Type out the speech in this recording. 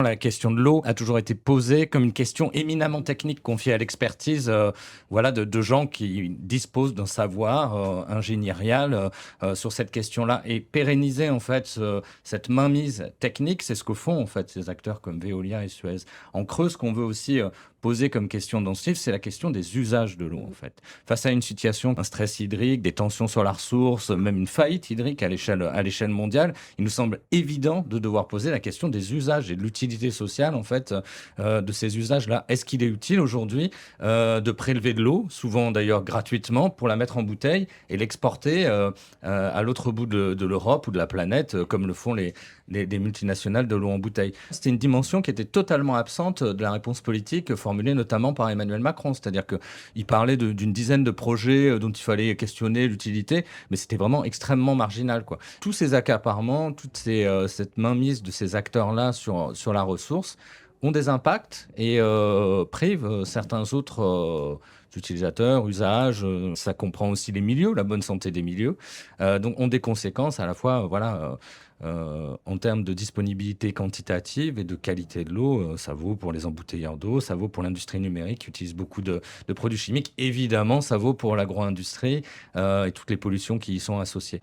La question de l'eau a toujours été posée comme une question éminemment technique confiée à l'expertise, voilà, de gens qui disposent d'un savoir, ingénierial, sur cette question-là et pérenniser en fait cette mainmise technique, c'est ce que font en fait ces acteurs comme Veolia et Suez. En creux, ce qu'on veut aussi poser comme question dans ce livre, c'est la question des usages de l'eau en fait. Face à une situation, un stress hydrique, des tensions sur la ressource, même une faillite hydrique à l'échelle mondiale, il nous semble évident de devoir poser la question des usages et de l'utilité sociale en fait de ces usages-là. Est-ce qu'il est utile aujourd'hui de prélever de l'eau, souvent d'ailleurs gratuitement, pour la mettre en bouteille et l'exporter à l'autre bout de l'Europe ou de la planète, comme le font les multinationales de l'eau en bouteille? C'était une dimension qui était totalement absente de la réponse politique formulée notamment par Emmanuel Macron, c'est-à-dire qu'il parlait d'une dizaine de projets dont il fallait questionner l'utilité, mais c'était vraiment extrêmement marginal, quoi. Tous ces accaparements, cette mainmise de ces acteurs-là sur la ressource ont des impacts et privent certains autres utilisateurs, usages. Ça comprend aussi les milieux, la bonne santé des milieux. Donc ont des conséquences à la fois, voilà. En termes de disponibilité quantitative et de qualité de l'eau, ça vaut pour les embouteilleurs d'eau, ça vaut pour l'industrie numérique qui utilise beaucoup de produits chimiques. Évidemment, ça vaut pour l'agro-industrie et toutes les pollutions qui y sont associées.